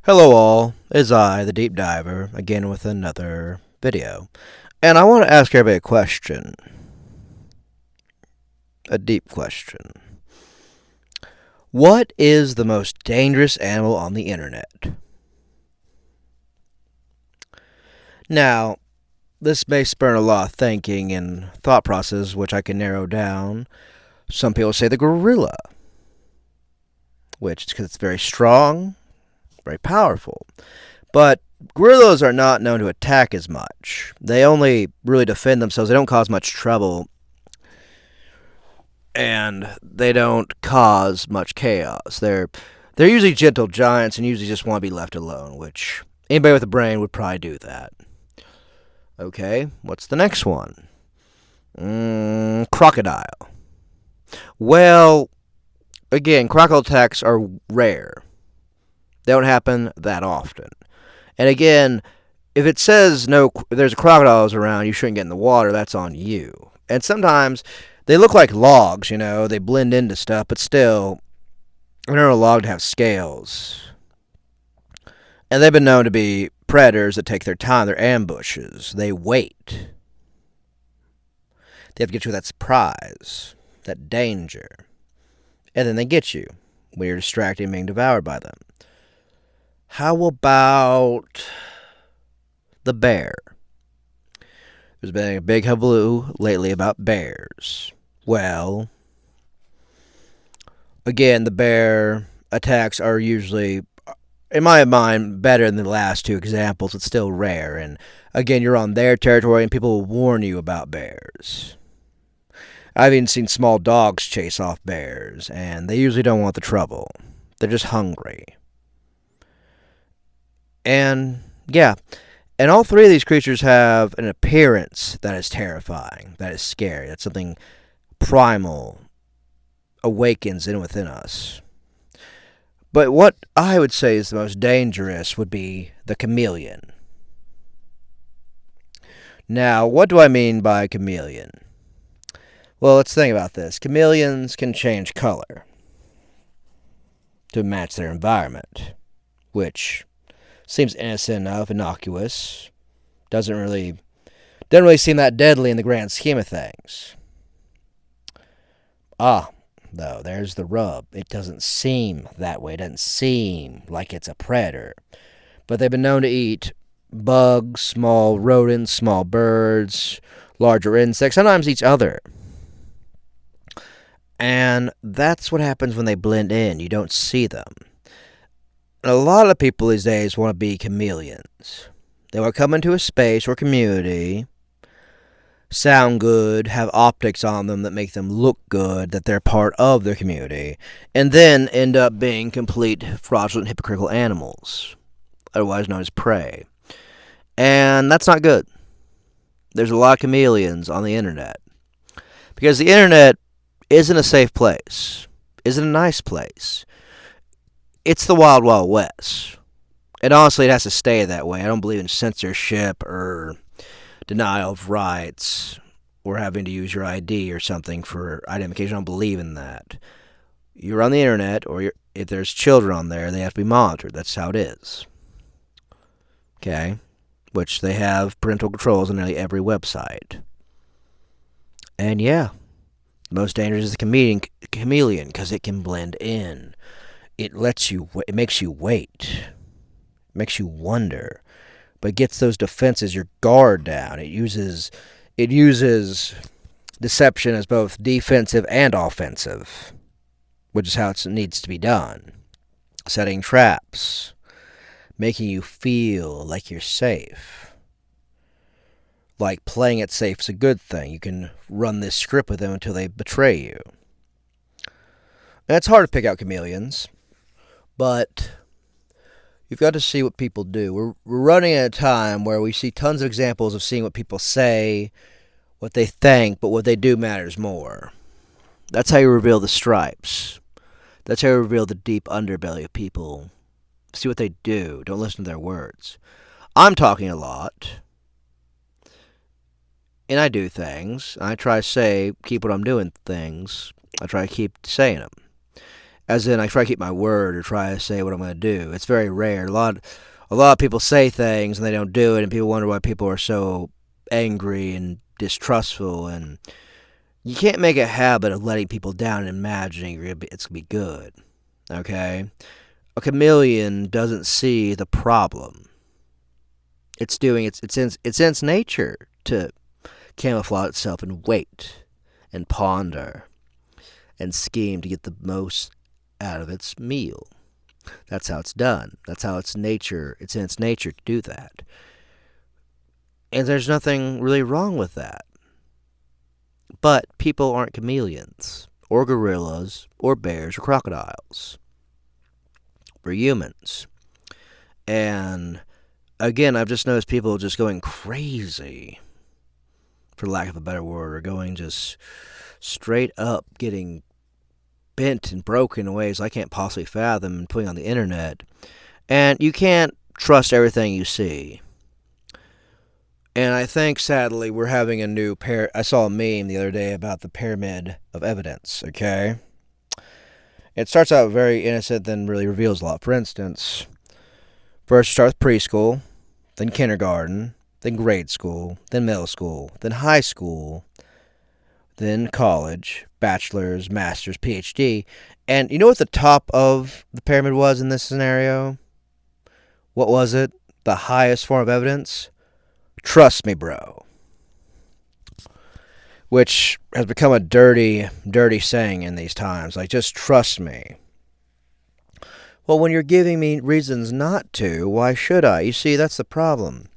Hello all, it's I, the Deep Diver, again with another video. And I want to ask everybody a question. A deep question. What is the most dangerous animal on the internet? Now, this may spur a lot of thinking and thought process, which I can narrow down. Some people say the gorilla, which is because it's very strong, very powerful. But gorillas are not known to attack as much. They only really defend themselves. They don't cause much trouble, and they don't cause much chaos. They're usually gentle giants and usually just want to be left alone, which anybody with a brain would probably do that. Okay, what's the next one? Crocodile. Well, again, crocodile attacks are rare. They don't happen that often. And again, if it says no, there's crocodiles around, you shouldn't get in the water. That's on you. And sometimes they look like logs, they blend into stuff, but still, I know a log to have scales. And they've been known to be predators that take their time. They're ambushes. They wait. They have to get you with that surprise, that danger. And then they get you when you're distracted and being devoured by them. How about the bear? There's been a big hullabaloo lately about bears. Well, again, the bear attacks are usually, in my mind, better than the last two examples. It's still rare. And again, you're on their territory and people will warn you about bears. I've even seen small dogs chase off bears, and they usually don't want the trouble. They're just hungry. And yeah, and all three of these creatures have an appearance that is terrifying, that is scary. That's something primal awakens in within us. But what I would say is the most dangerous would be the chameleon. Now, what do I mean by chameleon? Well, let's think about this. Chameleons can change color to match their environment, which seems innocent enough, innocuous. Doesn't really seem that deadly in the grand scheme of things. Though, there's the rub. It doesn't seem that way. It doesn't seem like it's a predator. But they've been known to eat bugs, small rodents, small birds, larger insects, sometimes each other. And that's what happens when they blend in. You don't see them. And a lot of people these days want to be chameleons. They want to come into a space or community, sound good, have optics on them that make them look good, that they're part of their community, and then end up being complete fraudulent, hypocritical animals, otherwise known as prey. And that's not good. There's a lot of chameleons on the internet. Because the internet isn't a safe place, isn't a nice place. It's the Wild Wild West. And honestly, it has to stay that way. I don't believe in censorship or denial of rights or having to use your ID or something for identification. I don't believe in that. You're on the internet, or if there's children on there, they have to be monitored. That's how it is. Okay? Which they have parental controls on nearly every website. And yeah, the most dangerous is the chameleon because it can blend in. It makes you wait. It makes you wonder. But gets those defenses, your guard down. It uses deception as both defensive and offensive, which is how it needs to be done. Setting traps, making you feel like you're safe. Like playing it safe is a good thing. You can run this script with them until they betray you. And it's hard to pick out chameleons, but you've got to see what people do. We're running at a time where we see tons of examples of seeing what people say, what they think, but what they do matters more. That's how you reveal the stripes. That's how you reveal the deep underbelly of people. See what they do. Don't listen to their words. I'm talking a lot, and I do things. I try to keep what I'm doing things. I try to keep saying them. As in, I try to keep my word or try to say what I'm going to do. It's very rare. A lot of people say things and they don't do it, and people wonder why people are so angry and distrustful. And you can't make a habit of letting people down and imagining it's going to be good. Okay? A chameleon doesn't see the problem. It's in its nature to camouflage itself and wait and ponder and scheme to get the most out of its meal. That's how it's done. That's how it's in its nature to do that. And there's nothing really wrong with that. But people aren't chameleons, or gorillas, or bears, or crocodiles. We're humans. And again, I've just noticed people just going crazy, for lack of a better word, or going just straight up getting bent and broken in ways I can't possibly fathom and putting on the internet. And you can't trust everything you see. And I think, sadly, we're having a new I saw a meme the other day about the pyramid of evidence, okay? It starts out very innocent, then really reveals a lot. For instance, first you start with preschool, then kindergarten, then grade school, then middle school, then high school, then college, bachelor's, master's, PhD. And you know what the top of the pyramid was in this scenario? What was it? The highest form of evidence? Trust me, bro. Which has become a dirty, dirty saying in these times. Like, just trust me. Well, when you're giving me reasons not to, why should I? You see, that's the problem.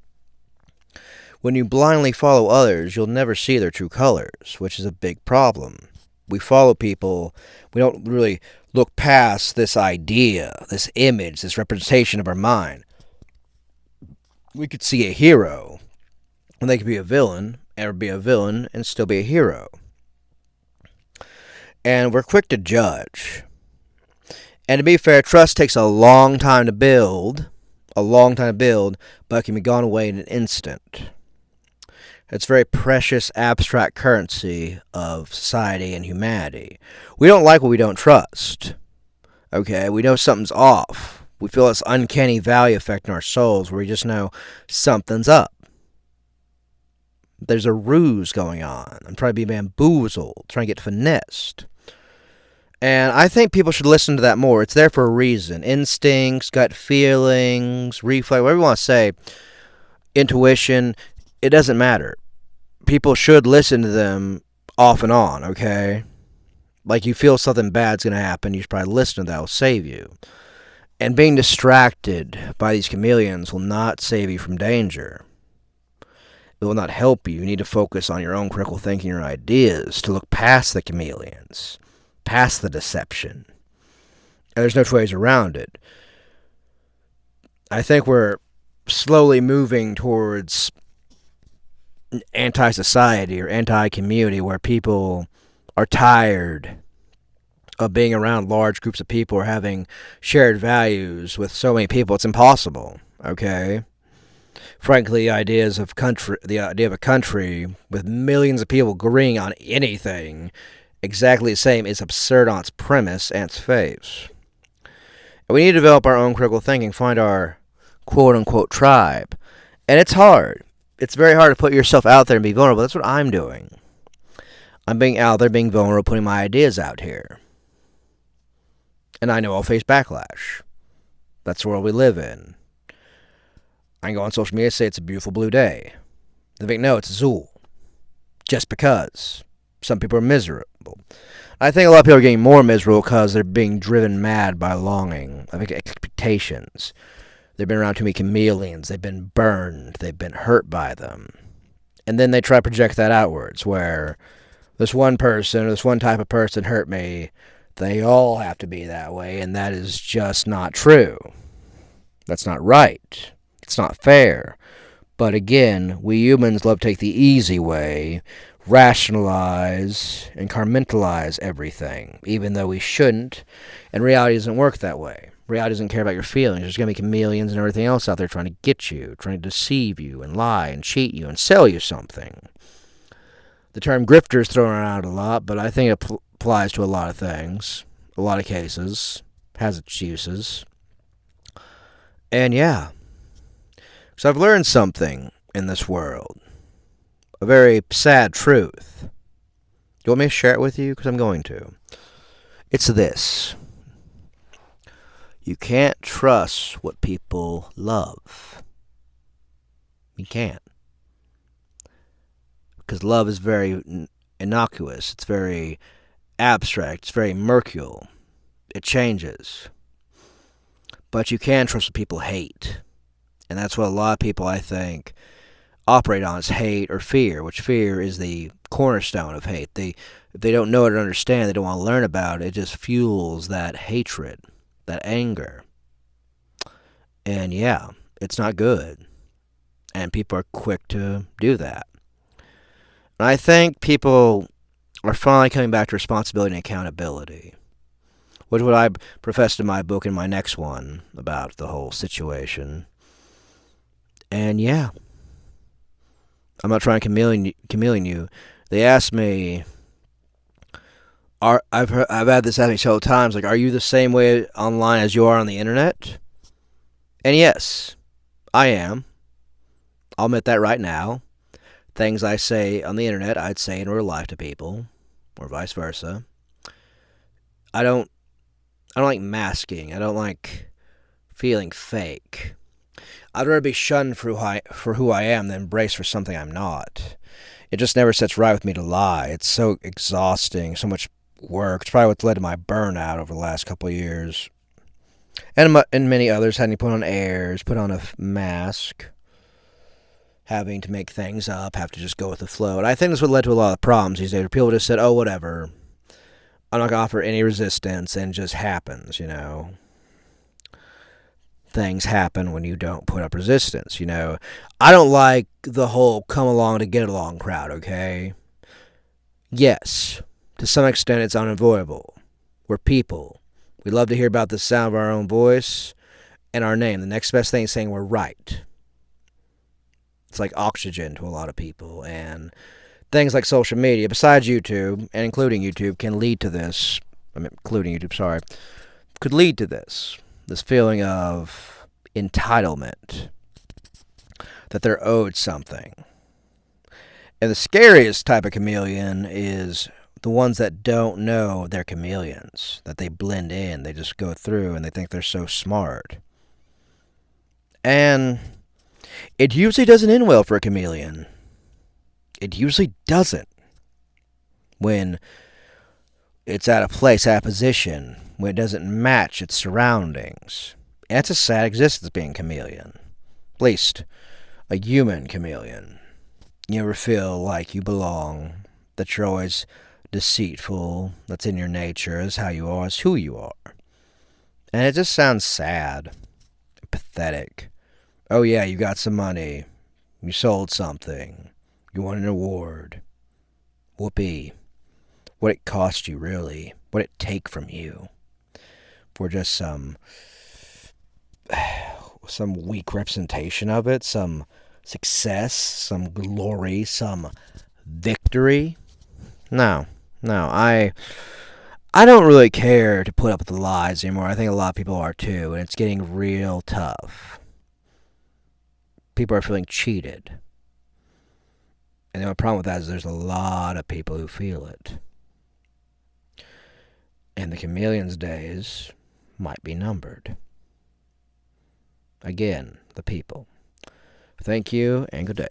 When you blindly follow others, you'll never see their true colors, which is a big problem. We follow people. We don't really look past this idea, this image, this representation of our mind. We could see a hero, and they could be a villain, or be a villain and still be a hero. And we're quick to judge. And to be fair, trust takes a long time to build, but can be gone away in an instant. It's a very precious, abstract currency of society and humanity. We don't like what we don't trust. Okay, we know something's off. We feel this uncanny valley effect in our souls where we just know something's up. There's a ruse going on. I'm trying to be bamboozled, trying to get finessed. And I think people should listen to that more. It's there for a reason. Instincts, gut feelings, reflex, whatever you want to say, intuition, it doesn't matter. People should listen to them off and on, okay? Like, you feel something bad's going to happen, you should probably listen to that. Will save you. And being distracted by these chameleons will not save you from danger. It will not help you. You need to focus on your own critical thinking, your ideas, to look past the chameleons, past the deception. And there's no two ways around it. I think we're slowly moving towards anti-society or anti-community where people are tired of being around large groups of people or having shared values with so many people. It's impossible, okay? Frankly, the idea of a country with millions of people agreeing on anything exactly the same is absurd on its premise and its face. And we need to develop our own critical thinking, find our quote-unquote tribe. And it's hard. It's very hard to put yourself out there and be vulnerable. That's what I'm doing. I'm being out there, being vulnerable, putting my ideas out here. And I know I'll face backlash. That's the world we live in. I can go on social media and say it's a beautiful blue day. They think, no, it's Zool. Just because. Some people are miserable. I think a lot of people are getting more miserable because they're being driven mad by longing, I think expectations. They've been around too many chameleons. They've been burned. They've been hurt by them. And then they try to project that outwards, where this one person or this one type of person hurt me. They all have to be that way, and that is just not true. That's not right. It's not fair. But again, we humans love to take the easy way, rationalize and compartmentalize everything, even though we shouldn't, and reality doesn't work that way. Reality doesn't care about your feelings. There's going to be chameleons and everything else out there trying to get you, trying to deceive you and lie and cheat you and sell you something. The term grifter is thrown around a lot, but I think it applies to a lot of things. a lot of cases, has its uses. And yeah, so I've learned something in this world. A very sad truth. Do you want me to share it with you? Because I'm going to. It's this. You can't trust what people love. You can't. Because love is very innocuous. It's very abstract. It's very mercurial. It changes. But you can trust what people hate. And that's what a lot of people, I think, operate on, is hate or fear, which fear is the cornerstone of hate. If they don't know it or understand, they don't want to learn about it, it just fuels that hatred, that anger. And yeah, it's not good. And people are quick to do that. And I think people are finally coming back to responsibility and accountability, which is what I professed in my book and my next one about the whole situation. And yeah, I'm not trying to chameleon you. They asked me, I've had this asked me several times, like, are you the same way online as you are on the internet? And yes, I am. I'll admit that right now. Things I say on the internet, I'd say in real life to people, or vice versa. I don't like masking. I don't like feeling fake. I'd rather be shunned for who I am than embraced for something I'm not. It just never sits right with me to lie. It's so exhausting, so much work. It's probably what's led to my burnout over the last couple of years. And many others, having to put on airs, put on a mask, having to make things up, have to just go with the flow. And I think that's what led to a lot of problems these days, where people just said, oh, whatever. I'm not going to offer any resistance, and it just happens, you know. Things happen when you don't put up resistance, you know. I don't like the whole come along to get along crowd, okay? Yes, to some extent it's unavoidable. We're people. We love to hear about the sound of our own voice and our name. The next best thing is saying we're right. It's like oxygen to a lot of people. And things like social media, besides YouTube, and including YouTube, can lead to this. Could lead to this. This feeling of entitlement, that they're owed something. And the scariest type of chameleon is the ones that don't know they're chameleons, that they blend in, they just go through and they think they're so smart. And it usually doesn't end well for a chameleon. It usually doesn't. When it's at a place, at a position, when it doesn't match its surroundings. And it's a sad existence being a chameleon. At least a human chameleon. You ever feel like you belong, that you're always deceitful, that's in your nature, is how you are, is who you are. And it just sounds sad, pathetic. Oh yeah, you got some money, you sold something, you won an award. Whoopee. What it cost you, really. What it take from you. For just some weak representation of it, some success, some glory, some victory. No, I don't really care to put up with the lies anymore. I think a lot of people are too, and it's getting real tough. People are feeling cheated. And the only problem with that is there's a lot of people who feel it. And the chameleon's days might be numbered. Again, the people. Thank you, and good day.